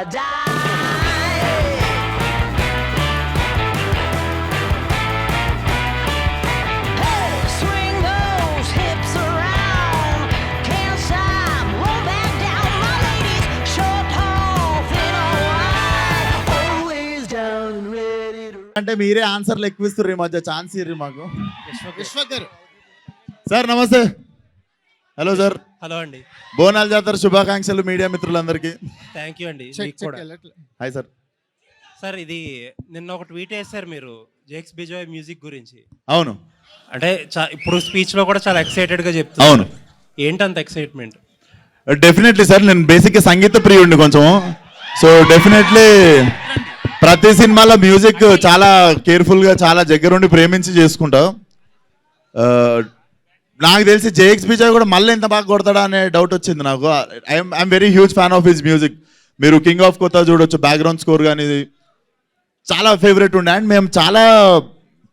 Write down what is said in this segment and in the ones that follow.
die. Hey, swing those hips around. Can't stop, won't back down. My ladies, short, tall, thin or wide, always down and ready to. అంటే మీరే ఆన్సర్లు ఎక్కువ ఇస్తారు ఈ మధ్య, chance Irri మాకు. విశ్వక్ గారు. సార్ నమస్తే. హలో సార్, హలో అండి. బోనాల జాతర శుభాకాంక్షలు మీడియా మిత్రులందరికీ. థ్యాంక్ యూ అండి. మీకు కూడా. Hi sir. సార్ ఇది నిన్న ఒక ట్వీట్ వేశారు మీరు జేక్స్ బిజాయ్ మ్యూజిక్ గురించి. అవును. అంటే ఇప్పుడు స్పీచ్ లో కూడా చాలా ఎక్సైటెడ్ గా చెప్తున్నారు. అవును. ఏంటంత ఎక్సైట్మెంట్? డెఫినెట్లీ సార్, నేను బేసిక్గా సంగీత ప్రియుడిని కొంచెం. సో డెఫినెట్లీ ప్రతి సినిమాలో మ్యూజిక్ చాలా కేర్ఫుల్గా, చాలా దగ్గరుండి ప్రేమించి చేసుకుంటా. నాకు తెలిసి జేఎక్స్ బిజాయ్ కూడా మళ్ళీ ఎంత బాగా కొడతాడా అనే డౌట్ వచ్చింది నాకు. I'm very huge fan of his music. మీరు కింగ్ ఆఫ్ కొత్త చూడొచ్చు, బ్యాక్గ్రౌండ్ స్కోర్ కానీ చాలా ఫేవరెట్ ఉండే. అండ్ మేము చాలా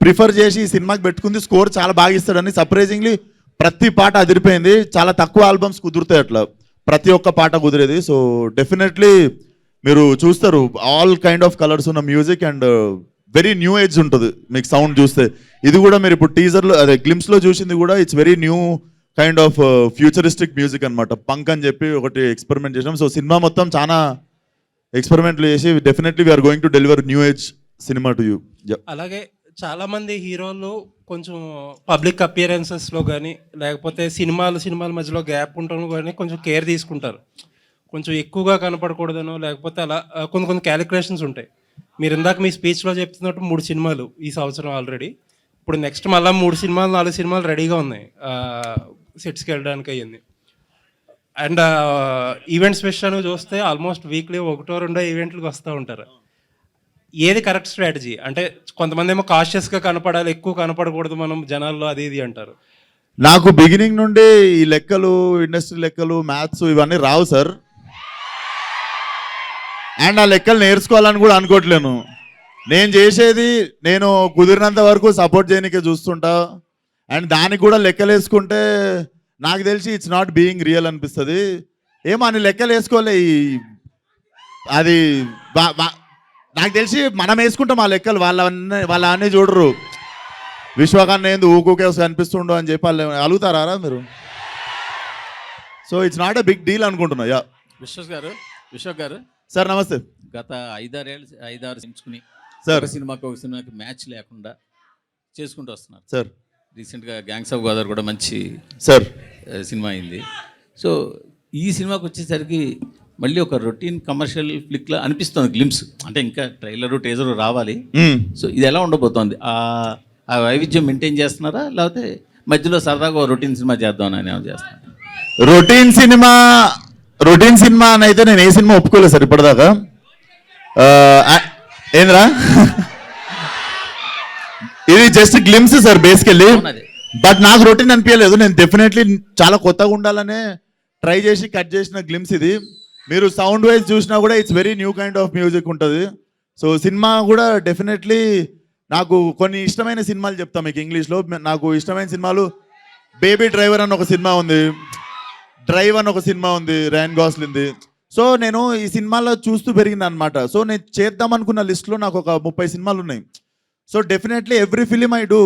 ప్రిఫర్ చేసి ఈ సినిమాకి పెట్టుకుంది, స్కోర్ చాలా బాగా ఇస్తాడని. సర్ప్రైజింగ్లీ ప్రతి పాట అదిరిపోయింది. చాలా తక్కువ ఆల్బమ్స్ కుదురుతాయి అట్లా, ప్రతి ఒక్క పాట కుదిరేది. సో డెఫినెట్లీ మీరు చూస్తారు ఆల్ కైండ్ ఆఫ్ కలర్స్ ఉన్న music and very new age ఉంటుంది మీకు సౌండ్ చూస్తే. ఇది కూడా మీరు ఇప్పుడు టీజర్లో అదే గ్లిమ్స్లో చూసింది కూడా it's very new kind of futuristic music అనమాట. పంక్ అని చెప్పి ఒకటి ఎక్స్పెరిమెంట్ చేసాం. సో సినిమా మొత్తం చాలా ఎక్స్పెరిమెంట్లు చేసి definitely we're going to deliver new age cinema to you. అలాగే చాలా మంది హీరోలు కొంచెం పబ్లిక్ అపియరెన్సెస్ లో కానీ లేకపోతే సినిమాల మధ్యలో గ్యాప్ ఉండడం కానీ కొంచెం కేర్ తీసుకుంటారు. కొంచెం ఎక్కువగా కనపడకూడదనో లేకపోతే అలా కొన్ని క్యాలిక్యులేషన్స్ ఉంటాయి. మీరు ఇందాక మీ స్పీచ్లో చెప్తున్నట్టు 3 సినిమాలు ఈ సంవత్సరం ఆల్రెడీ. ఇప్పుడు నెక్స్ట్ మళ్ళీ 3 సినిమాలు 4 సినిమాలు రెడీగా ఉన్నాయి సెట్స్కి వెళ్ళడానికి అయ్యింది. అండ్ ఈవెంట్స్ విషయాన్ని చూస్తే ఆల్మోస్ట్ వీక్లీ 1-2 ఈవెంట్లకు వస్తూ ఉంటారు. ఏది కరెక్ట్ స్ట్రాటజీ? అంటే కొంతమంది ఏమో కాషియస్గా కనపడాలి, ఎక్కువ కనపడకూడదు మనం జనాల్లో, అది ఇది అంటారు. నాకు బిగినింగ్ నుండి ఈ లెక్కలు, ఇండస్ట్రీ లెక్కలు, మ్యాథ్స్ ఇవన్నీ రావు సార్. అండ్ ఆ లెక్కలు నేర్చుకోవాలని కూడా అనుకోవట్లేను. నేను చేసేది నేను కుదిరినంత వరకు సపోర్ట్ చేయడానికి చూస్తుంటా. అండ్ దానికి కూడా లెక్కలు వేసుకుంటే నాకు తెలిసి ఇట్స్ నాట్ బీయింగ్ రియల్ అనిపిస్తుంది. ఏమో అని లెక్కలు వేసుకోలే. అది నాకు తెలిసి మనం వేసుకుంటాం ఆ లెక్కలు, వాళ్ళ అన్నీ చూడరు. విశ్వకాన్ని ఏంది ఊకే కనిపిస్తుండో అని చెప్పి వాళ్ళు అలుగుతారా మీరు? So it's not a big deal అనుకుంటున్నా. యా విశ్వక్ గారు సార్ నమస్తే. గత 5-6 ఎంచుకుని సార్ ఒక సినిమాకి మ్యాచ్ లేకుండా చేసుకుంటూ వస్తున్నారు సార్. రీసెంట్గా గ్యాంగ్స్ ఆఫ్ గోదావరి కూడా మంచి సార్ సినిమా అయింది. సో ఈ సినిమాకి వచ్చేసరికి మళ్ళీ ఒక రొటీన్ కమర్షియల్ ఫ్లిక్లా అనిపిస్తుంది గ్లిమ్స్. అంటే ఇంకా ట్రైలరు టీజరు రావాలి. సో ఇది ఎలా ఉండబోతోంది? ఆ వైవిధ్యం మెయింటైన్ చేస్తున్నారా, లేకపోతే మధ్యలో సరదాగా రొటీన్ సినిమా చేద్దామని చేస్తున్నారు? రొటీన్ సినిమా అని అయితే నేను ఏ సినిమా ఒప్పుకోలేదు సార్ ఇప్పటిదాకా. ఏంద్రా ఇది just glimpse sir basically. But నాకు రొటీన్ అనిపించలేదు. నేను డెఫినెట్లీ చాలా కొత్తగా ఉండాలనే ట్రై చేసి కట్ చేసిన గ్లిమ్స్ ఇది. మీరు సౌండ్ వైజ్ చూసినా కూడా it's very new kind of music ఉంటుంది. సో సినిమా కూడా డెఫినెట్లీ నాకు కొన్ని ఇష్టమైన సినిమాలు చెప్తాను మీకు ఇంగ్లీష్లో. నాకు ఇష్టమైన సినిమాలు బేబీ డ్రైవర్ అని ఒక సినిమా ఉంది, డ్రైవ్ అని ఒక సినిమా ఉంది రైన్ గాస్లింది. సో నేను ఈ సినిమాలో చూస్తూ పెరిగింది అనమాట. సో నేను చేద్దాం అనుకున్న లిస్ట్లో నాకు ఒక 30 సినిమాలు ఉన్నాయి. So definitely every film I do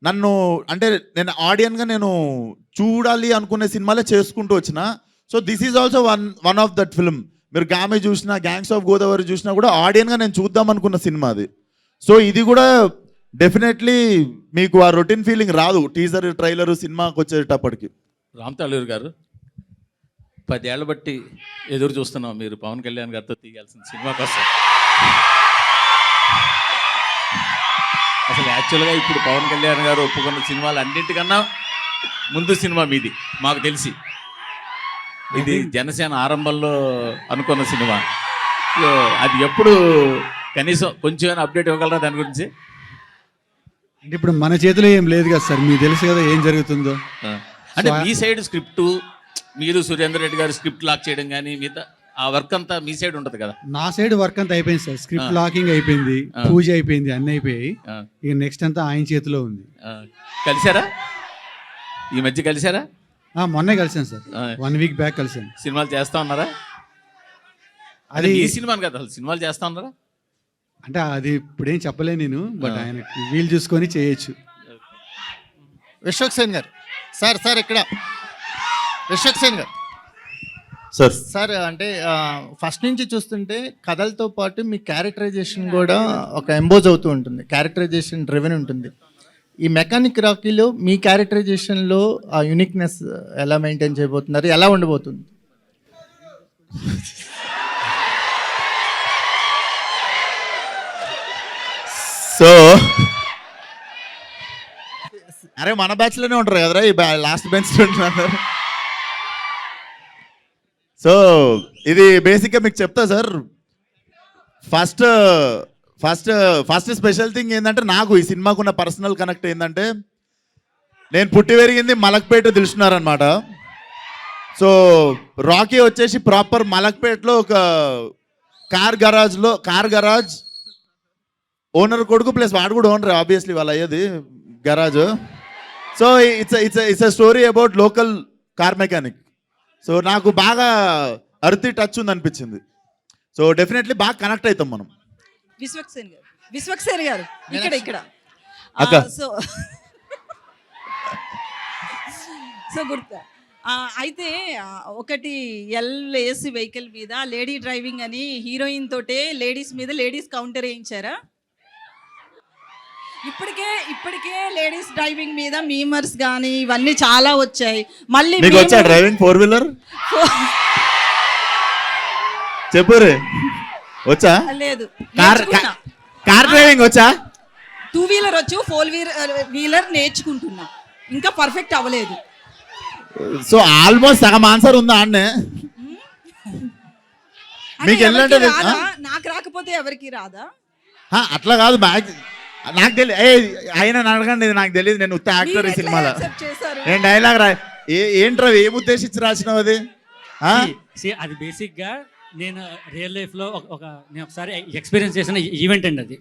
నన్ను అంటే నేను ఆడియన్గా నేను చూడాలి అనుకునే సినిమాలే చేసుకుంటూ వచ్చిన. So this is also one of that film. మీరు గామె చూసినా, గ్యాంగ్స్ ఆఫ్ గోదావరి చూసినా కూడా ఆడియన్గా నేను చూద్దాం అనుకున్న సినిమా అది. సో ఇది కూడా డెఫినెట్లీ మీకు ఆ రొటీన్ ఫీలింగ్ రాదు టీజర్ ట్రైలర్ సినిమాకి వచ్చేటప్పటికి. రామ్ తాళూరు గారు 10 ఏళ్ళ బట్టి ఎదురు చూస్తున్నాం మీరు పవన్ కళ్యాణ్ గారితో తీయాల్సిన సినిమా కోసం. అసలు యాక్చువల్గా ఇప్పుడు పవన్ కళ్యాణ్ గారు ఒప్పుకున్న సినిమాలు అన్నింటికన్నా ముందు సినిమా మీది మాకు తెలిసి. ఇది జనసేన ఆరంభంలో అనుకున్న సినిమా. అది ఎప్పుడు కనీసం కొంచెం అప్డేట్ ఇవ్వగలరా దాని గురించి? అంటే ఇప్పుడు మన చేతిలో ఏం లేదు కదా సార్, మీకు తెలుసు కదా ఏం జరుగుతుందో. అంటే మీ సైడ్ స్క్రిప్టు, మీరు సురేందర్ రెడ్డి గారు స్క్రిప్ట్ లాక్ చేయడం కానీ మిగతా ఆ వర్క్ అంతా మీ సైడ్ ఉంటుంది కదా? నా సైడ్ వర్క్ అంతా అయిపోయింది సార్. స్క్రిప్ట్ లాకింగ్ అయిపోయింది, పూజ అయిపోయింది, అన్నీ అయిపోయాయి. ఇక నెక్స్ట్ అంతా ఆయన చేతిలో ఉంది. కలిసారా ఈ మధ్య? కలిసారా? మొన్నే కలిసాను సార్, 1 వీక్ బ్యాక్ కలిసాను. సినిమాలు చేస్తా ఉన్నారా? అది ఈ సినిమాని కదా, అసలు సినిమాలు చేస్తా ఉన్నారా? అంటే అది ఇప్పుడేం చెప్పలేను నేను, బట్ ఆయన వీలు చూసుకొని చేయొచ్చు. విశ్వక్ సేన్ గారు, సార్ ఇక్కడ విశ్వక్ సేన్ గారు సార్ సార్, అంటే ఫస్ట్ నుంచి చూస్తుంటే కథలతో పాటు మీ క్యారెక్టరైజేషన్ కూడా ఒక ఎంబోజ్ అవుతూ ఉంటుంది, క్యారెక్టరైజేషన్ డ్రివెన్ ఉంటుంది. ఈ మెకానిక్ రాకీలో మీ క్యారెక్టరైజేషన్లో ఆ యూనిక్నెస్ ఎలా మెయింటైన్ చేయబోతున్నారు, ఎలా ఉండబోతుంది? సో అరే మన బ్యాచ్ లోనే ఉంటారు కదరా ఈ లాస్ట్ బెంచ్ ఉంటున్నారు. సో ఇది బేసిక్గా మీకు చెప్తా sir. First first first special thing ఏంటంటే, నాకు ఈ సినిమాకు ఉన్న పర్సనల్ కనెక్ట్ ఏంటంటే, నేను పుట్టి పెరిగింది మలక్పేట తెలుసుకున్నారనమాట. సో రాకీ వచ్చేసి ప్రాపర్ మలక్పేటలో ఒక కార్ గరాజ్ ఓనర్ కొడుకు ప్లస్ వాడు కూడా ఓనర్ ఆబ్వియస్లీ వాళ్ళు అయ్యేది garage. So it's a story about local car mechanic. So నాకు బాగా అర్తి టచ్ ఉంది అనిపించింది. సో డెఫినెట్లీ బాగా కనెక్ట్ అవుతాం మనం. విశ్వక్ సేన్ గారు ఇక్కడ అక్క. సో గుర్తు అయితే ఒకటి ఎల్ఏసి వెహికల్ మీద లేడీ డ్రైవింగ్ అని హీరోయిన్ తోటే లేడీస్ మీద లేడీస్ కౌంటర్ వేయించారా? ఇప్పటికే లేడీస్ డ్రైవింగ్ మీద మీమర్స్ కానీ ఇవన్నీ చాలా వచ్చాయి. మళ్ళీ మీకు వచ్చా డ్రైవింగ్ 4-wheeler? చెప్పు రే, వచ్చా? లేదు, కార్ డ్రైవింగ్ వచ్చా? 2-wheeler వచ్చు, 4-wheeler నేర్చుకుంటున్నా, ఇంకా పర్ఫెక్ట్ అవ్వలేదు. సో ఆల్మోస్ట్ సగం ఆన్సర్ ఉందా అన్నే? మీకు వెళ్ళంటే నాకు రాకపోతే ఎవరికి రాదా? అట్లా కాదు, నాకు తెలియదు. ఆయన అడగండి, ఇది నాకు తెలియదు. నేను ఉత్త యాక్టర్ ఈ సినిమాలో. నేను డైలాగ్ ఏంట్రా ఏం ఉద్దేశించి రాసినావు అది? అది బేసిక్గా నేను రియల్ లైఫ్లో నేను ఒకసారి ఎక్స్పీరియన్స్ చేసిన ఈవెంట్ అండి అది.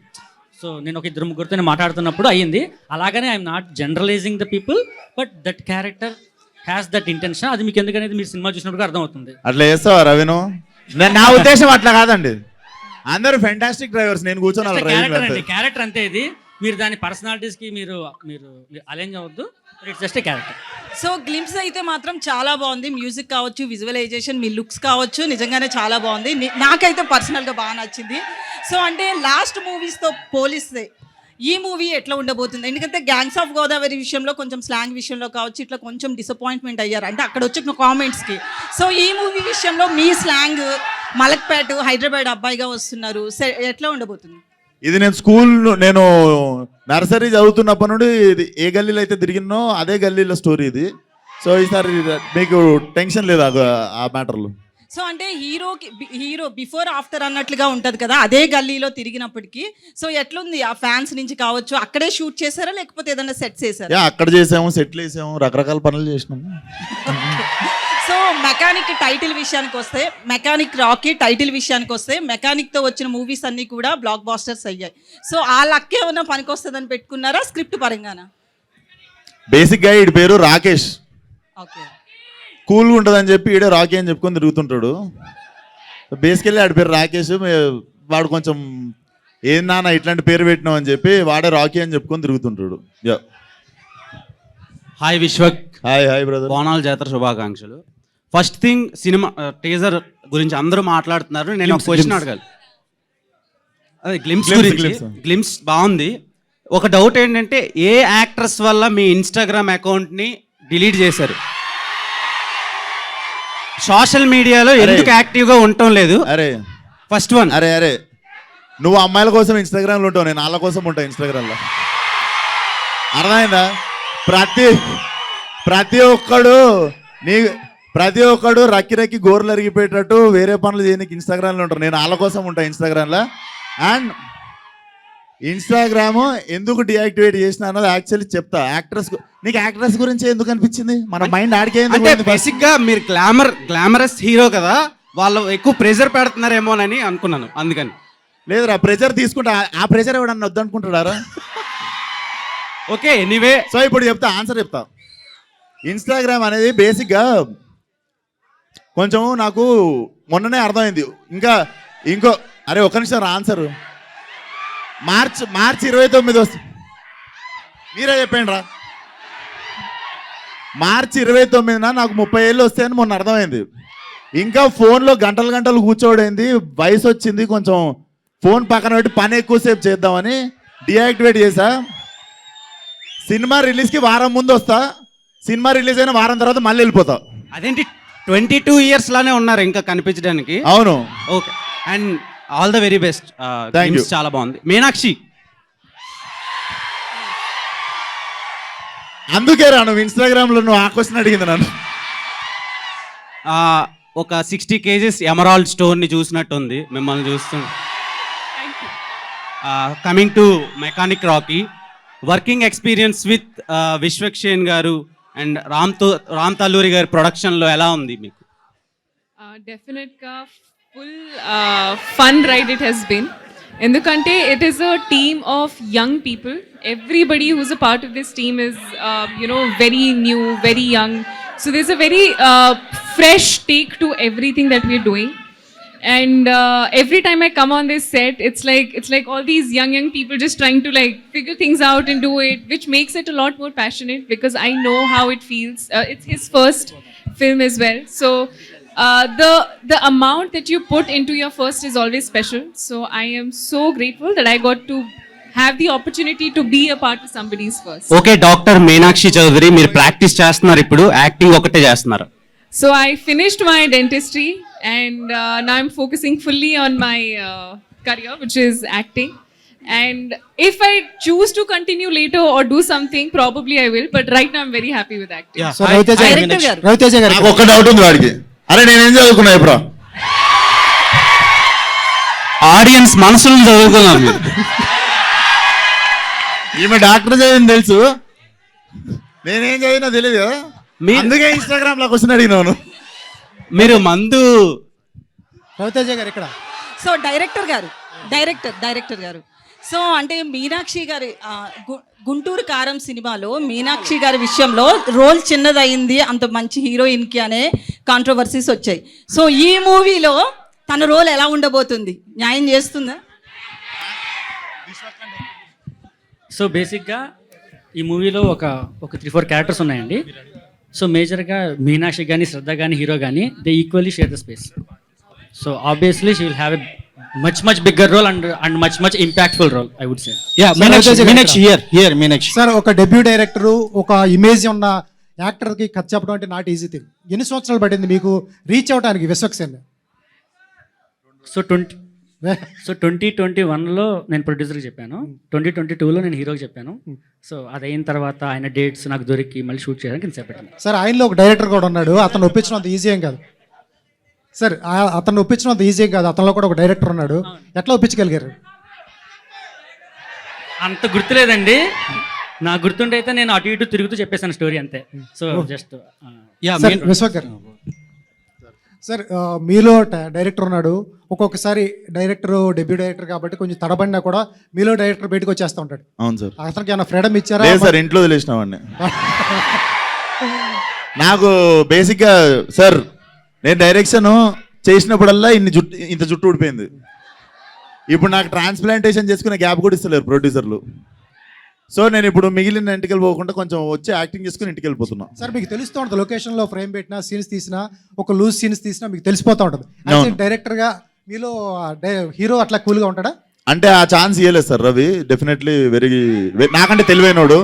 సో నేను ఒక 2-3 మాట్లాడుతున్నప్పుడు అయ్యింది. అలాగనే I'm not generalising the people, but that character has that intention. అది మీకు ఎందుకనేది మీరు సినిమా చూసినప్పుడు అర్థమవుతుంది. అట్లా చేస్తావా రవిను? నా ఉద్దేశం అట్లా కాదండి. అందరూ ఫెంటాస్టిక్ డ్రైవర్స్, నేను కూర్చొని క్యారెక్టర్ అంతే. ఇది మీరు దాని పర్సనాలిటీస్కి మీరు అలైన్ అవ్వద్దు. It's just a character. So glimpse అయితే మాత్రం చాలా బాగుంది. మ్యూజిక్ కావచ్చు, విజువలైజేషన్, మీ లుక్స్ కావచ్చు, నిజంగానే చాలా బాగుంది. నాకైతే పర్సనల్గా బాగా నచ్చింది. సో అంటే లాస్ట్ మూవీస్తో పోలిస్తే ఈ మూవీ ఎట్లా ఉండబోతుంది? ఎందుకంటే గ్యాంగ్స్ ఆఫ్ గోదావరి విషయంలో కొంచెం స్లాంగ్ విషయంలో కావచ్చు ఇట్లా కొంచెం డిసప్పాయింట్మెంట్ అయ్యారు, అంటే అక్కడ వచ్చిన కామెంట్స్కి. సో ఈ మూవీ విషయంలో మీ స్లాంగ్ మలక్పేట హైదరాబాద్ అబ్బాయిగా వస్తున్నారు, ఎట్లా ఉండబోతుంది? ఇది నేను నర్సరీ చదువుతున్నప్పటి నుండి ఏ గల్లీలో అయితే తిరిగినో అదే గల్లీలో స్టోరీ ఇది. సో ఈసారి మీకు టెన్షన్ లేదు ఆ మ్యాటర్లో. సో అంటే హీరో బిఫోర్ ఆఫ్టర్ అన్నట్లుగా ఉంటుంది కదా, అదే గల్లీలో తిరిగినప్పటికీ. సో ఎట్లుంది ఆ ఫ్యాన్స్ నుంచి కావచ్చు? అక్కడే షూట్ చేశారా లేకపోతే ఏదైనా సెట్ చేశారా? అక్కడ చేసాము, సెట్లు వేసాము, రకరకాల పనులు చేసినాము. సో మెకానిక్ టైటిల్ విషయానికి వస్తే, మెకానిక్ రాకీ టైటిల్ విషయానికి వస్తే, మెకానిక్తో వచ్చిన మూవీస్ అన్నీ కూడా బ్లాక్ బాస్టర్స్ అయ్యాయి. సో ఆ లక్ ఏమన్నా పనికొస్తుందని పెట్టుకున్నారా స్క్రిప్ట్ పరంగానా? బేసిక్గా ఈడి పేరు రాకేష్. ఓకే, కూల్గా ఉంటుందని చెప్పి ఈడే రాకీ అని చెప్పుకొని తిరుగుతుంటాడు. బేసికల్లీ ఆడి పేరు రాకేష్. వాడు కొంచెం ఏం నాన్న ఇట్లాంటి పేరు పెట్టినావు అని చెప్పి వాడే రాకీ అని చెప్పుకొని తిరుగుతుంటాడు. హాయ్ విశ్వక్. Hi brother. బోనాల జాతర శుభాకాంక్షలు. ఫస్ట్ థింగ్, సినిమా టీజర్ గురించి అందరూ మాట్లాడుతున్నారు. నేను ఒక క్వశ్చన్ అడగాలి. అదే గ్లిమ్స్ గురించి. గ్లిమ్స్ బాగుంది. ఒక డౌట్ ఏంటంటే, ఏ యాక్ట్రెస్ వల్ల మీ ఇన్స్టాగ్రామ్ అకౌంట్ని డిలీట్ చేశారు? సోషల్ మీడియాలో ఎందుకు యాక్టివ్గా ఉండటం లేదు? అరే ఫస్ట్ వన్. అరే నువ్వు అమ్మాయిల కోసం ఇన్స్టాగ్రామ్లో ఉంటావు, నేను వాళ్ళ కోసం ఉంటాను ఇన్స్టాగ్రామ్లో. అర్థమైందా? ప్రతి ఒక్కడు రక్కి గోర్లు అరిగిపోయేటట్టు వేరే పనులు చేయడానికి ఇన్స్టాగ్రామ్లో ఉంటారు, నేను వాళ్ళ కోసం ఉంటాను ఇన్స్టాగ్రామ్లో. అండ్ ఇన్స్టాగ్రామ్ ఎందుకు డియాక్టివేట్ చేసిన అన్నది యాక్చువల్లీ చెప్తా. నీకు యాక్ట్రెస్ గురించి ఎందుకు అనిపించింది? మన మైండ్ ఆడికే. బేసిక్గా మీరు గ్లామరస్ హీరో కదా, వాళ్ళు ఎక్కువ ప్రెజర్ పెడుతున్నారేమోనని అనుకున్నాను, అందుకని. లేదురా, ప్రెజర్ తీసుకుంటా. ఆ ప్రెజర్ ఎవడన్నా వద్దనుకుంటాడారా? Okay, anyway. సో ఇప్పుడు ఆన్సర్ చెప్తా. ఇన్స్టాగ్రామ్ అనేది బేసిక్గా కొంచెం నాకు మొన్ననే అర్థమైంది. ఇంకో అరే ఒక నిమిషం రా ఆన్సర్. మార్చ్ 29 వస్తుంది. మీరే చెప్పండి రా. మార్చి 29న నాకు 30 ఏళ్ళు వస్తాయని మొన్న అర్థమైంది. ఇంకా ఫోన్లో గంటలు కూర్చోడైంది. వయసు వచ్చింది, కొంచెం ఫోన్ పక్కన పెట్టి పని ఎక్కువసేపు చేద్దామని డియాక్టివేట్ చేసా. సినిమా రిలీజ్కి వారం ముందు వస్తా, సినిమా రిలీజ్ అయిన వారం తర్వాత మళ్ళీ వెళ్ళిపోతా. అదేంటి 22 years లానే ఉన్నారు ఇంకా కనిపించడానికి. అవును. Okay, and all the very best. Thank you. చాలా బాగుంది. మీనాక్షి, అందుకే రా నువ్వు ఇన్స్టాగ్రామ్లో నువ్వు ఆ క్వశ్చన్ అడిగింది నన్ను. ఒక 60 kgs ఎమరాల్డ్ స్టోన్ని చూసినట్టుంది మిమ్మల్ని చూస్తుంది. Coming to mechanic Rocky, working experience with Vishwaksen garu and Ram Talluri గారి ప్రొడక్షన్లో ఎలా ఉంది మీకు? డెఫినెట్గా full fun ride it has been. ఎందుకంటే it is a team of young people. Everybody who's a part of this team is very new, very young. So there's a very fresh take to everything that we're doing. And every time I come on this set, it's like all these young people just trying to like figure things out and do it, which makes it a lot more passionate because I know how it feels. It's his first film as well, so the amount that you put into your first is always special. So I am so grateful that I got to have the opportunity to be a part of somebody's first. Okay, doctor Meenakshi Chaudhary, మీరు practice చేస్తున్నారు ఇప్పుడు, acting ఒకటే చేస్తున్నారు? So I finished my dentistry and now I'm focusing fully on my career, which is acting. And if I choose to continue later or do something, probably I will. But right now I'm very happy with acting. So Ravi Teja గారు నాకు ఒక doubt ఉంది వాడికి. అరే నేనేం చదువుకున్నా ఇప్పుడు? Audience మనసులను చదువుకున్నారు మీరు. ఈమె డాక్టర్ చదివింది తెలుసు, నేనేం చదివినా తెలియదు కదా. అందుకే ఇన్స్టాగ్రామ్ లో క్వశ్చన్ అడిగినాను. మీరు మందు రవితేజ గారు ఇక్కడ. సో డైరెక్టర్ గారు సో అంటే మీనాక్షి గారి గుంటూరు కారం సినిమాలో మీనాక్షి గారి విషయంలో రోల్ చిన్నదయింది అంత మంచి హీరోయిన్కి అనే కాంట్రవర్సీస్ వచ్చాయి. సో ఈ మూవీలో తన రోల్ ఎలా ఉండబోతుంది? న్యాయం చేస్తుందా? సో బేసిక్గా ఈ మూవీలో ఒక 3-4 క్యారెక్టర్స్ ఉన్నాయండి. సో మేజర్గా మీనాక్షి కానీ శ్రద్ధ కానీ హీరో కానీ they equally share the space. So obviously she will have a much bigger role and much impactful role, I would say. Yeah, Meenakshi here Meenakshi. Sir, ఒక డెబ్యూ డైరెక్టర్, ఒక image ఉన్న యాక్టర్కి కథ చెప్పడం అంటే నాట్ ఈజీ థింగ్. ఎన్ని సంవత్సరాలు పడింది మీకు రీచ్ అవడానికి విశ్వక్సేన్? సో 2021లో నేను ప్రొడ్యూసర్కి చెప్పాను, 2022లో నేను హీరోకి చెప్పాను. సో అదైన తర్వాత ఆయన డేట్స్ నాకు దొరికి మళ్ళీ షూట్ చేయడానికి నేను చెప్పాను. సార్, ఆయనలో ఒక డైరెక్టర్ కూడా ఉన్నాడు, అతను ఒప్పించడం అంత ఈజీ ఏం కాదు సార్. అతను ఒప్పించడం అంత ఈజీ కాదు, అతనిలో కూడా ఒక డైరెక్టర్ ఉన్నాడు. ఎట్లా ఒప్పించగలిగారు? అంత గుర్తులేదండి, నాకు గుర్తుంటే అయితే నేను అటు ఇటు తిరుగుతూ చెప్పేసాను స్టోరీ అంతే. సో జస్ట్ విశ్వక్ గారు సార్, మీలో డైరెక్టర్ ఉన్నాడు. ఒక్కొక్కసారి డైరెక్టర్ డెబ్యూ డైరెక్టర్ కాబట్టి కొంచెం తడబడినా కూడా మీలో డైరెక్టర్ బయటకు వచ్చేస్తూ ఉంటాడు. అవును సార్. అతనికి ఏమైనా ఫ్రీడమ్ ఇచ్చారా? లేదు సార్, ఇంట్లో వదిలేసినామండి. నాకు బేసిక్గా సార్, నేను డైరెక్షన్ చేసినప్పుడల్లా ఇంత జుట్టు ఊడిపోయింది. ఇప్పుడు నాకు ట్రాన్స్ప్లాంటేషన్ చేసుకునే గ్యాప్ కూడా ఇస్తలేరు ప్రొడ్యూసర్లు. సో నేను ఇప్పుడు మిగిలిన ఇంటికి వెళ్ళిపోకుండా కొంచెం వచ్చి యాక్టింగ్ చేసుకుని ఇంటికి వెళ్ళిపోతున్నా. సార్, మీకు తెలుస్తూ ఉంటుంది లొకేషన్లో ఫ్రేమ్ పెట్టినా, సీన్స్ తీసినా, ఒక లూజ్ సీన్స్ తీసినా మీకు తెలిసిపోతూ ఉంటుంది. డైరెక్టర్గా మీలో హీరో అట్లా కూల్గా ఉంటాడా? అంటే ఆ ఛాన్స్ ఇవ్వలేదు సార్ రవి. డెఫినెట్లీ నాకంటే తెలివైనోడు.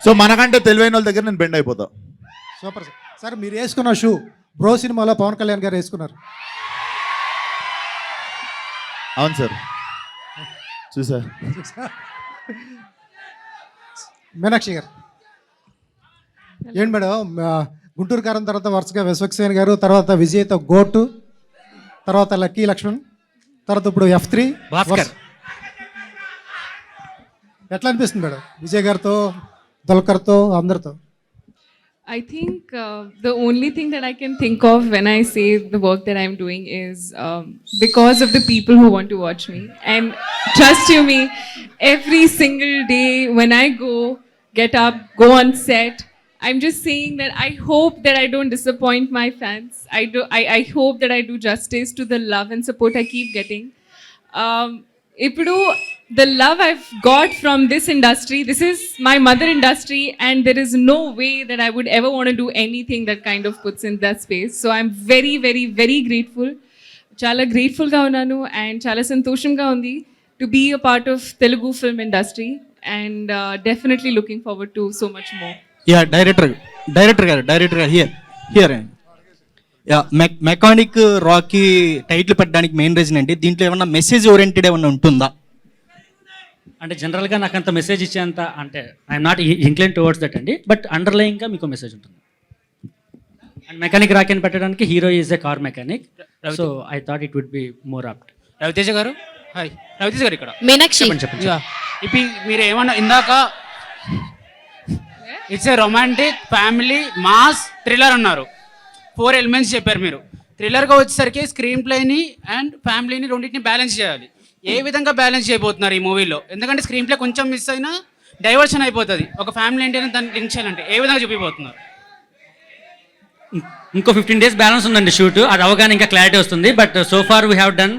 సో మనకంటే తెలివైన వాళ్ళ దగ్గర నేను బెండ్ అయిపోతా. Super sir. సార్, మీరు వేసుకున్న షూ బ్రో సినిమాలో పవన్ కళ్యాణ్ గారు వేసుకున్నారు. అవును సార్, చూసా. మీనాక్షి గారు ఏంటి మేడం, గుంటూరు కారం తర్వాత వరుసగా విశ్వక్సేన్ గారు, తర్వాత విజయ్తో గోటు, తర్వాత లక్కీ లక్ష్మణ్, తర్వాత ఇప్పుడు F3 భాస్కర్. ఎట్లా అనిపిస్తుంది మేడం విజయ్ గారితో, దుల్కర్తో, అందరితో? I think the only thing that I can think of when I say the work that I'm doing is because of the people who want to watch me. And trust you me, every single day when I get up, go on set, I'm just saying that I hope that I don't disappoint my fans. I hope that I do justice to the love and support I keep getting. Ipudu, the love I've got from this industry, this is my mother industry, and there is no way that I would ever want to do anything that kind of puts in that space. So I'm very, very, very grateful. Chala grateful ga unnanu and chala santoshamga undi to be a part of Telugu film industry, and definitely looking forward to so much more. Yeah director గారు here yeah mechanic Rocky title పెట్టడానికి main reason ఏంటి? దీంట్లో ఏమన్నా message oriented ఏమన్నా ఉంటుందా? అంటే జనరల్గా నాకు అంత మెసేజ్ ఇచ్చేంత అంటే I'm not incline towards that అండి, బట్ అండర్లయింగ్గా మీకు మెసేజ్ ఉంటుంది. అండ్ మెకానిక్ రాకెన్ పెట్టడానికి hero is a car mechanic, so I thought it would be more apt. Ravi Teja గారు, హాయ్. రవితేజ గారు ఇక్కడ. మీనాక్షి, చెప్పండి. ఇప్పుడు మీరు ఏమన్నా ఇందాక it's a romantic family mass thriller అన్నారు. 4 ఎలిమెంట్స్ చెప్పారు మీరు. థ్రిల్లర్గా వచ్చేసరికి స్క్రీన్ ప్లేని అండ్ ఫ్యామిలీని రెండింటిని బ్యాలెన్స్ చేయాలి. ఏ విధంగా బ్యాలెన్స్ చేయబోతున్నారు ఈ మూవీలో? ఎందుకంటే స్క్రీన్ ప్లే కొంచెం మిస్ అయినా డైవర్షన్ అయిపోతుంది. ఒక ఫ్యామిలీ అంటే దాన్ని లింక్ చేయాలంటే ఏ విధంగా చూపిపోతున్నారు? ఇంకో 15 days బ్యాలెన్స్ ఉందండి షూట్, అది అవగానే ఇంకా క్లారిటీ వస్తుంది. But so far we have done,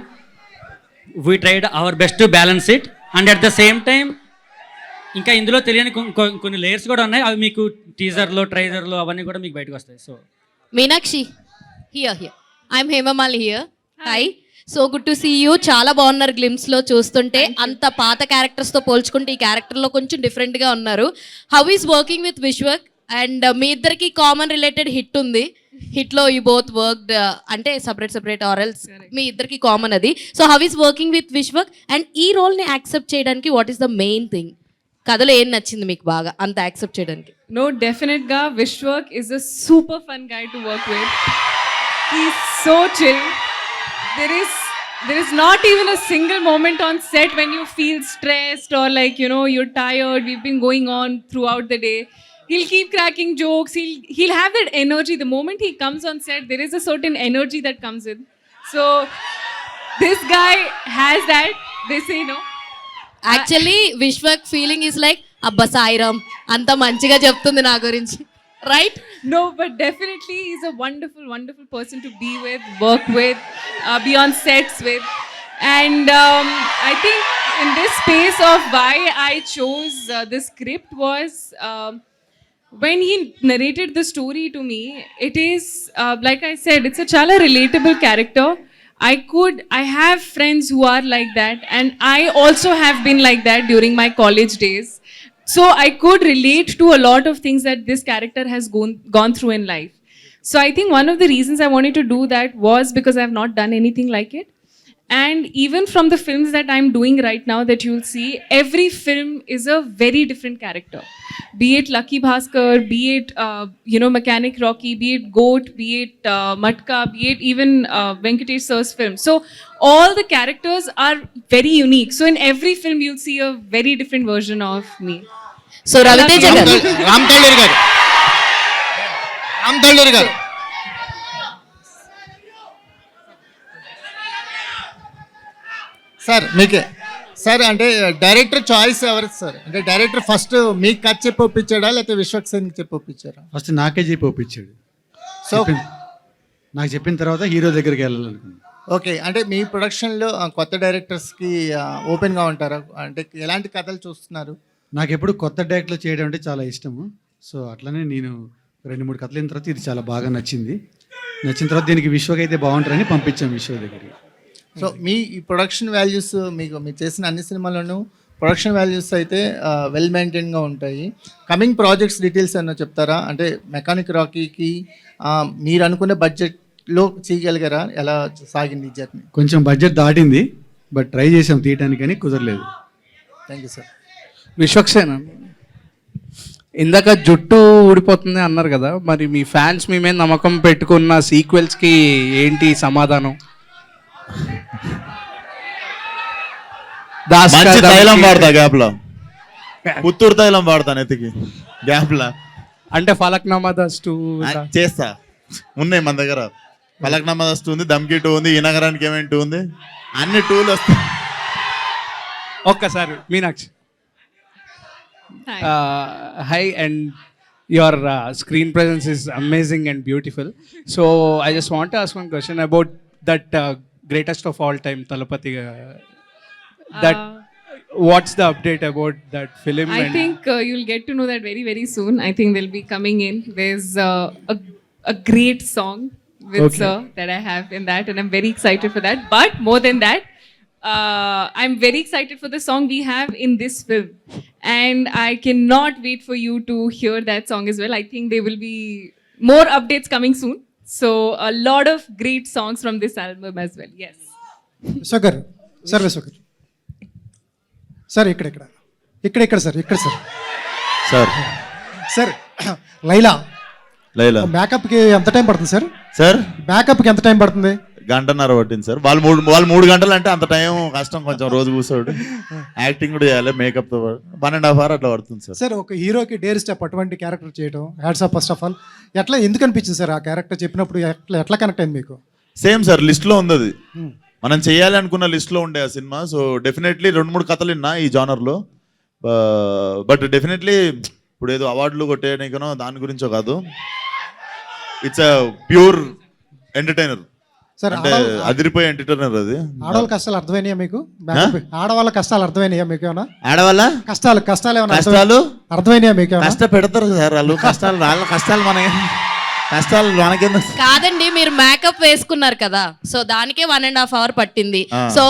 we tried our best to balance it, and at the same time ఇంకా ఇందులో తెలియని కొన్ని లేయర్స్ కూడా ఉన్నాయి, అవి మీకు టీజర్లో ట్రైలర్లో అవన్నీ కూడా మీకు బయటకు వస్తాయి. So Meenakshi, here I'm Hemamali here. Hi, so good to see you. చాలా బాగున్నారు గ్లిమ్స్ లో చూస్తుంటే. అంత పాత క్యారెక్టర్స్ తో పోల్చుకుంటే ఈ క్యారెక్టర్ లో కొంచెం డిఫరెంట్ గా ఉన్నారు. How is working with Vishwak? And మీ ఇద్దరికి కామన్ రిలేటెడ్ హిట్ ఉంది. హిట్ లో యూ బోత్ వర్క్డ్ అంటే సెపరేట్ ఆర్ఎల్స్ మీ ఇద్దరికి కామన్ అది. So how is working with Vishwak and ఈ రోల్ ని యాక్సెప్ట్ చేయడానికి what is the main thing? కథలో ఏం నచ్చింది మీకు బాగా అంత యాక్సెప్ట్ చేయడానికి? No, definite ga. Vishwak is a super fun guy to work with. He's so chill. There is not even a single moment on set when you feel stressed or like, you know, you're tired. We've been going on throughout the day. He'll keep cracking jokes. He'll have that energy. The moment he comes on set, there is a certain energy that comes in. So this guy has that. They say no. Actually Vishwak feeling is like అబ్బా సాయిరామ్ అంత మంచిగా చెప్తుంది నా గురించి, right? No, but definitely he's a wonderful, wonderful person to be with, work with, be on sets with. And I think in this space of why I chose this script was when he narrated the story to me, it is, like I said, it's a chala relatable character. I have friends who are like that, and I also have been like that during my college days. So I could relate to a lot of things that this character has gone through in life. So I think one of the reasons I wanted to do that was because I have not done anything like it. And even from the films that I'm doing right now that you'll see, every film is a very different character. Be it Lucky Bhaskar, be it, Mechanic Rocky, be it Goat, be it Matka, be it even Venkatesh Sir's film. So all the characters are very unique. So in every film you'll see a very different version of me. So Ravi Teja గారు, రామ్ తల్లూరి గారు sir మీకే sir. అంటే director choice ఎవరిది సార్? అంటే director first మీకు కథ చెప్పి ఒప్పించాడా లేకపోతే విశ్వక్ సేన్కి చెప్పి ఒప్పించారా? ఫస్ట్ నాకే చెప్పి ఒప్పించాడు. సో నాకు చెప్పిన తర్వాత హీరో దగ్గరికి వెళ్ళాలనుకున్నాను. ఓకే, అంటే మీ ప్రొడక్షన్లో కొత్త డైరెక్టర్స్కి ఓపెన్గా ఉంటారా? అంటే ఎలాంటి కథలు చూస్తున్నారు? నాకు ఎప్పుడు కొత్త డైరెక్ట్లో చేయడం అంటే చాలా ఇష్టము. సో అట్లనే నేను 2-3 కథలు అయిన తర్వాత ఇది చాలా బాగా నచ్చింది. నచ్చిన తర్వాత దీనికి విశ్వక్ అయితే బాగుంటారని పంపించాం విశ్వక్ దగ్గరికి. సో మీ ఈ ప్రొడక్షన్ వాల్యూస్ మీరు చేసిన అన్ని సినిమాల్లోనూ ప్రొడక్షన్ వాల్యూస్ అయితే వెల్ మెయింటైన్గా ఉంటాయి. కమింగ్ ప్రాజెక్ట్స్ డీటెయిల్స్ ఏమన్నా చెప్తారా? అంటే మెకానిక్ రాకీకి మీరు అనుకునే బడ్జెట్లో చేయగలిగారా? ఎలా సాగింది ఈ జర్నీ? కొంచెం బడ్జెట్ దాటింది, బట్ ట్రై చేసాం తీయటానికి కానీ కుదరలేదు. Thank you sir. Vishwak Sen, ఇందాక జుట్టు ఊడిపోతుంది అన్నారు కదా, మరి మీ ఫ్యాన్స్ మీ మీద నమ్మకం పెట్టుకున్న సీక్వెల్స్కి ఏంటి సమాధానం? మంచి తైలం వాడతా గ్యాప్ లో, పుత్తూరు తైలం వాడతాను ఎత్తికి గ్యాప్ లా. అంటే ఫలక్నామా దస్తు చేస్తా, ఉన్నాయి మన దగ్గర. ఫలక్నామా దస్తు ఉంది, దమ్కి 2 ఉంది, ఈ నగరానికి ఏమేమి 2 ఉంది, అన్ని 2లు వస్తాయి. ఒక్కసారి Meenakshi, high. And your screen presence is amazing and beautiful. So I just want to ask one question about that greatest of all time, Talapati. That what's the update about that film? I think you'll get to know that very, very soon. I think they'll be coming in. There's a great song with Okay. Sir that I have in that, and I'm very excited for that. But more than that, I'm very excited for the song we have in this film. And I cannot wait for you to hear that song as well. I think there will be more updates coming soon. So a lot of great songs from this album as well. Yes. Vishwak గారు sir, Vishwak గారు sir, ఇక్కడ sir, sir sir Laila Laila మేకప్కి ఎంత time పడుతుంది sir? Sir మేకప్కి ఎంత time పడుతుంది? గంటన్నర పట్టింది సార్. వాళ్ళు 3 గంటలు అంటే అంత టైం కష్టం, కొంచెం రోజు కూర్చోడు, యాక్టింగ్ కూడా చేయాలి, మేకప్తో 1.5 hours అట్లా పడుతుంది సార్. సార్ ఒక హీరోకి డేర్ స్టెప్ అటువంటి క్యారెక్టర్ చేయడం hats off first of all. ఎట్లా ఎందుకు అనిపించింది సార్ ఆ క్యారెక్టర్ చెప్పినప్పుడు? ఎట్లా కనెక్ట్ అయింది మీకు? సేమ్ సార్, లిస్ట్లో ఉంది అది. మనం చేయాలి అనుకున్న లిస్ట్లో ఉండే ఆ సినిమా. సో డెఫినెట్లీ 2-3 కథలు విన్నా ఈ జానర్లో. బట్ డెఫినెట్లీ ఇప్పుడు ఏదో అవార్డులు కొట్టేయడానికనో దాని గురించో కాదు, it's a pure entertainer. Sir అంటే అదిరిపోయే ఎంటర్టైనర్ అది. ఆడవాళ్ళ కష్టాలు అర్థమైనాయా మీకు? ఆడవాళ్ళ కష్టాలు అర్థమైనాయా మీకు? ఏమన్నా ఆడవాళ్ళ కష్టాలు ఏమన్నా కష్టాలు అర్థమైనాయా మీకు? కష్టపెడతారు సార్ వాళ్ళు. కష్టాలు వాళ్ళ కష్టాలు కష్టాలు మనకెందుకు? కాదండి, మీరు మేకప్ వేసుకున్నారు కదా, సో దానికే 1.5 hours పట్టింది. సో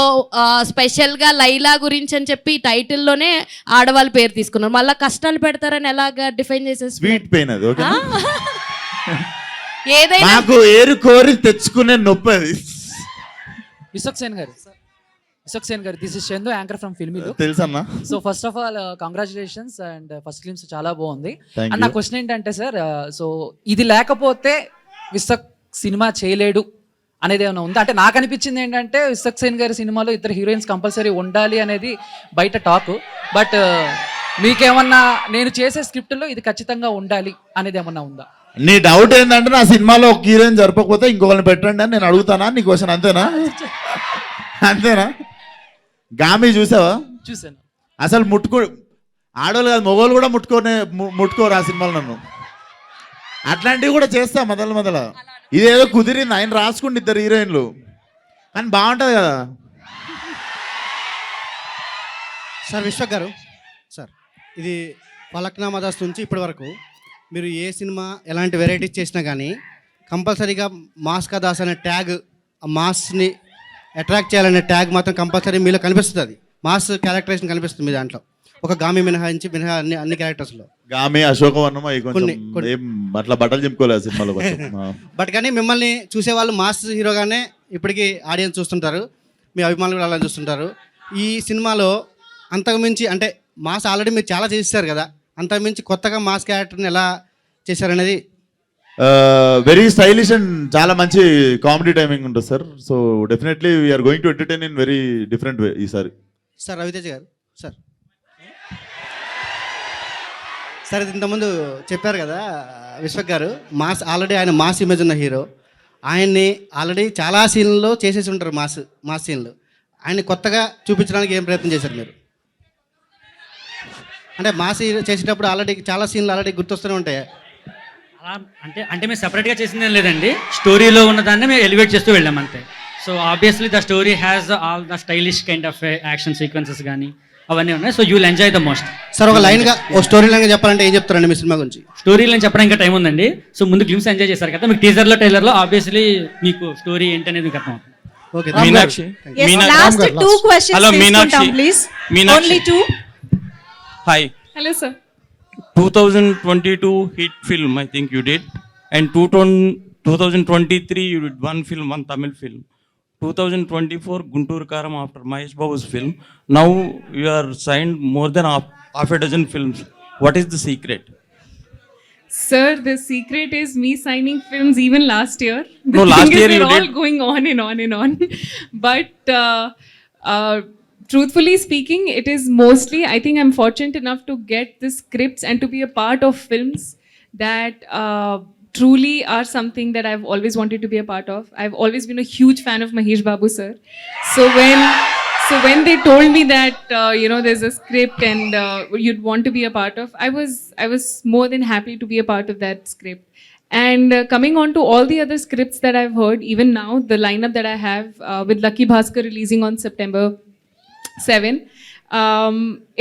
స్పెషల్ గా లైలా గురించి అని చెప్పి టైటిల్ లోనే ఆడవాళ్ళ పేరు తీసుకున్నారు. మళ్ళీ కష్టాలు పెడతారని ఎలాగా డిఫైన్ చేసేసి స్వీట్ పెయిన్ అది. ఓకే, ఏదైనా నాకు ఏరు కోరి తెచ్చుకునే నొప్పి అది. విశ్వక్ సేన్ గారు, this is Chandu, anchor from filmy look. తెలుసన్నా. So first of all congratulations and first glimpse చాలా బాగుంది. Thank అండ్ నా you. క్వశ్చన్ ఏంటంటే సార్, సో ఇది లేకపోతే విశ్వక్ సినిమా చేయలేడు అనేది ఏమైనా ఉందా? అంటే నాకు అనిపించింది ఏంటంటే విశ్వక్ సేన్ గారి సినిమాలో 2 heroines కంపల్సరీ ఉండాలి అనేది బయట టాక్. బట్ మీకేమన్నా నేను చేసే స్క్రిప్ట్లో ఇది ఖచ్చితంగా ఉండాలి అనేది ఏమన్నా ఉందా? నీ డౌట్ ఏంటంటే నా సినిమాలో ఒక హీరోయిన్ జరపకపోతే ఇంకొకరిని పెట్టండి అని నేను అడుగుతానా? నీ క్వశ్చన్ అంతేనా? అంతేనా? గామి చూసావా? చూసాను. అసలు ఆడవాళ్ళు కాదు, మగవాళ్ళు కూడా ముట్టుకోరు ఆ సినిమాలో నన్ను. అట్లాంటివి కూడా చేస్తా మొదల. ఇదేదో కుదిరింది, ఆయన రాసుకుంటే 2 హీరోయిన్లు, కానీ బాగుంటుంది కదా సార్. విశ్వక్ గారు సార్, ఇది ఫలక్నామా దాస్ నుంచి ఇప్పటి వరకు మీరు ఏ సినిమా ఎలాంటి వెరైటీస్ చేసినా కానీ కంపల్సరీగా మాస్ కా దాస్ అనే ట్యాగ్, ఆ మాస్ని అట్రాక్ట్ చేయాలనే ట్యాగ్ మాత్రం కంపల్సరీ మీలో కనిపిస్తుంది. అది మాస్ క్యారెక్టరైజేషన్ కనిపిస్తుంది మీ దాంట్లో, ఒక గామి మినహా అన్ని క్యారెక్టర్స్లో. గామి, అశోకవర్ణం అవి కొంచెం ఏం అట్లా బట్టలు చింపుకోలేదు సినిమాలో. బట్ కానీ మిమ్మల్ని చూసేవాళ్ళు మాస్ హీరోగానే ఇప్పటికీ ఆడియన్స్ చూస్తుంటారు, మీ అభిమానులు కూడా అలా చూస్తుంటారు. ఈ సినిమాలో అంతకుమించి అంటే మాస్ ఆల్రెడీ మీరు చాలా చేస్తారు కదా, అంతకుమించి కొత్తగా మాస్ క్యారెక్టర్ని ఎలా చేశారనేది. వెరీ స్టైలిష్ అండ్ చాలా మంచి కామెడీ టైమింగ్ ఉంటుంది sir. So definitely we're going to entertain in very different way ఈసారి. సార్ రవితేజ గారు సార్, సార్ ఇంతకుముందు చెప్పారు కదా విశ్వక్ గారు, మాస్ ఆల్రెడీ ఆయన మాస్ ఇమేజ్ ఉన్న హీరో, ఆయన్ని ఆల్రెడీ చాలా సీన్లలో చేసేసి ఉంటారు మాస్ సీన్లు. ఆయన్ని కొత్తగా చూపించడానికి ఏం ప్రయత్నం చేశారు మీరు? అంటే మాస్ చేసేటప్పుడు ఆల్రెడీ చాలా సీన్లు ఆల్రెడీ గుర్తొస్తూనే ఉంటాయి. అలా అంటే మేము సెపరేట్గా చేసింది ఏం లేదండి, స్టోరీలో ఉన్న దాన్ని మేము ఎలివేట్ చేస్తూ వెళ్ళాం అంతే. So obviously the story has all the stylish kind of action sequences కానీ అవన్నీ ఉన్నాయి. So you will enjoy the most. Sir ఒక లైన్గా, ఓ స్టోరీ లైన్గా చెప్పాలంటే ఏం చెప్తారండి మీ సినిమా గురించి? స్టోరీ లైన్ చెప్పడానికి ఇంకా టైం ఉందండి. సో ముందు గ్లిమ్స్ ఎంజాయ్ చేశారు కదా, మీకు టీజర్లో ట్రైలర్లో ఆబ్వియస్లీ మీకు స్టోరీ ఏంటి అనేది మీకు అర్థం అవుతుంది. Okay, Meenakshi. Last 2 questions Hello, Meenakshi. please. Meenakshi. Only 2. Hi. Hello, sir. 2022 hit film, I think you did. And 2023 you did one film, one Tamil film. 2024 Guntur Karam after Mahesh Babu's film. Now you are signed more than half a dozen films. What is the secret? Sir, the secret is me signing films even last year. No, last year you they're all did. going on and on and on. But truthfully speaking, it is mostly, I think I'm fortunate enough to get the scripts and to be a part of films that truly are something that I've always wanted to be a part of. I've always been a huge fan of Mahesh Babu sir. So when So when they told me that there's a script and you'd want to be a part of, I was more than happy to be a part of that script. And coming on to all the other scripts that I've heard, even now the lineup that I have with Lucky Bhaskar releasing on September 7,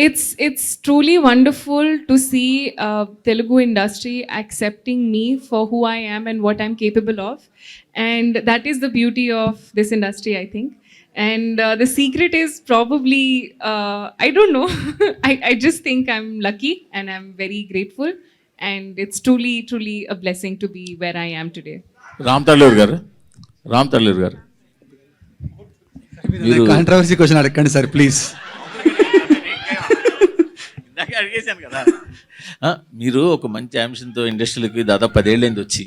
it's truly wonderful to see Telugu industry accepting me for who I am and what I'm capable of, and that is the beauty of this industry, I think. And the secret is probably I don't know. I just think I'm lucky and I'm very grateful, and it's truly a blessing to be where I am today. Ram Talluru గారు controversy question అడగండి sir please. అడిగేశాను కదా. మీరు ఒక మంచి అంశంతో ఇండస్ట్రీలోకి దాదాపు 10 ఏళ్ళైంది వచ్చి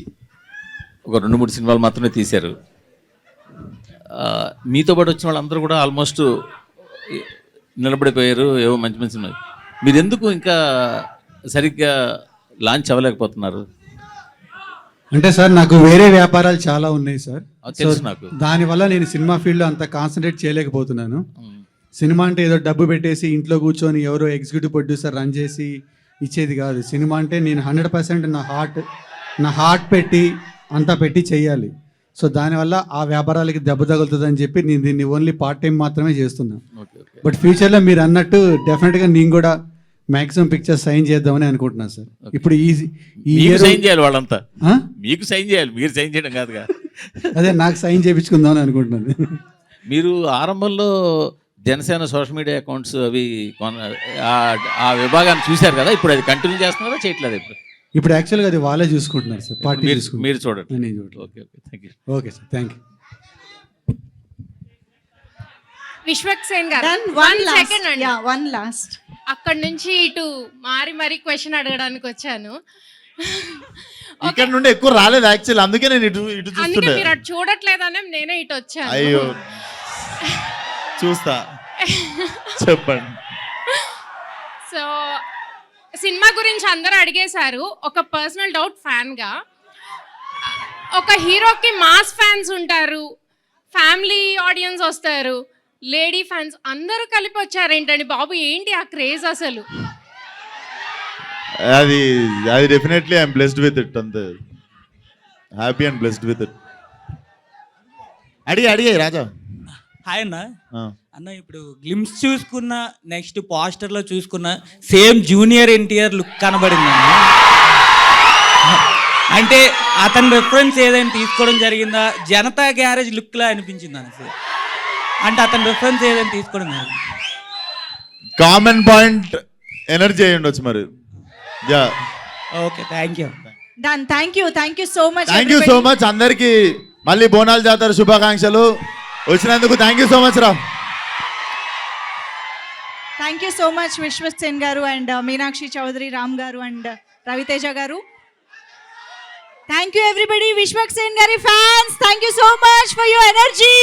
ఒక 2-3 సినిమాలు మాత్రమే తీశారు. మీతో పాటు వచ్చిన వాళ్ళందరూ కూడా ఆల్మోస్ట్ నిలబడిపోయారు, ఏవో మంచి మంచి సినిమాలు. మీరు ఎందుకు ఇంకా సరిగ్గా లాంచ్ అవ్వలేకపోతున్నారు? అంటే సార్ నాకు వేరే వ్యాపారాలు చాలా ఉన్నాయి సార్. తెలుసు నాకు. దానివల్ల నేను సినిమా ఫీల్డ్లో అంత కాన్సన్ట్రేట్ చేయలేకపోతున్నాను. సినిమా అంటే ఏదో డబ్బు పెట్టేసి ఇంట్లో కూర్చొని ఎవరో ఎగ్జిక్యూటివ్ ప్రొడ్యూసర్ రన్ చేసి ఇచ్చేది కాదు. సినిమా అంటే నేను 100% నా హార్ట్ పెట్టి అంతా పెట్టి చెయ్యాలి. సో దానివల్ల ఆ వ్యాపారాలకి దెబ్బ తగులుతుందని చెప్పి నేను దీన్ని ఓన్లీ పార్ట్ టైం మాత్రమే చేస్తున్నాను. బట్ ఫ్యూచర్లో మీరు అన్నట్టు డెఫినెట్గా నేను కూడా మ్యాక్సిమం పిక్చర్స్ సైన్ చేద్దామని అనుకుంటున్నాను సార్. ఇప్పుడు ఈ సైన్ చేయాలి వాళ్ళంతా, మీకు సైన్ చేయాలి, మీరు సైన్ చేయడం కాదుగా. అదే నాకు సైన్ చేయించుకుందామని అనుకుంటున్నాను. మీరు ఆరంభంలో జనసేన సోషల్ మీడియా అకౌంట్స్ అవి ఆ విభాగాన్ని చూశారు కదా, ఇప్పుడు అది కంటిన్యూ చేస్తున్నారా చేయట్లేదు? ఇప్పుడు యాక్చువల్గా అది వాళ్ళే చూసుకుంటున్నారు సార్. పార్టీ మీరు చూడండి. నేను చూడండి. Okay thank you. Okay sir, thank you. Vishwaksen గారు వన్ లాస్ట్ అక్కడ నుంచి ఇటు మారి క్వశ్చన్ అడగడానికి వచ్చాను. ఇక్కడ నుండి ఎక్కువ రాలేదు యాక్చువల్, అందుకే నేను ఇటు అందుకే చూస్తున్నా. మీరు అటు చూడట్లేదనే నేనే ఇటు వచ్చాను. అయ్యో చూస్తా, చెప్పండి. సో సినిమా గురించి అందరూ అడిగేశారు. ఒక పర్సనల్ డౌట్ ఫ్యాన్గా, ఒక హీరోకి మాస్ ఫ్యాన్స్ ఉంటారు, ఫ్యామిలీ ఆడియన్స్ వస్తారు, లేడీ ఫ్యాన్స్ అందరూ కలిపి వచ్చారు ఏంటండి బాబు, ఏంటి ఆ క్రేజ్ అసలు? అది definitely I'm blessed with it, అంతే. Happy and blessed with it. అడిగే రాజా. హాయ్ అన్న. అన్న ఇప్పుడు గ్లిమ్స్ చూసుకున్న, నెక్స్ట్ పోస్టర్లో చూసుకున్న సేమ్ జూనియర్ ఎన్టీఆర్ లుక్ కనబడింది అన్న. అంటే అతని రెఫరెన్స్ ఏదైనా తీసుకోవడం జరిగిందా? జనతా గ్యారేజ్ లుక్లా అనిపించింది అన్న సార్. అంటే అతని రెఫరెన్స్ ఏదైనా తీసుకోవడం జరిగింది? కామన్ పాయింట్ ఎనర్జీ అయి ఉండొచ్చు మరి. Yeah okay, thank you. Done. Thank you so much. Thank you so much అందరికి. మళ్ళీ బోనాల జాతర శుభాకాంక్షలు. వచ్చినందుకు థ్యాంక్ యూ సో మచ్ రా. Thank you so much Vishwaksen గారు అండ్ మీనాక్షి చౌదరి, రామ్ గారు అండ్ రవితేజ గారు. Thank you everybody. విశ్వక్సేన్ గారి fans, thank you so much for your energy.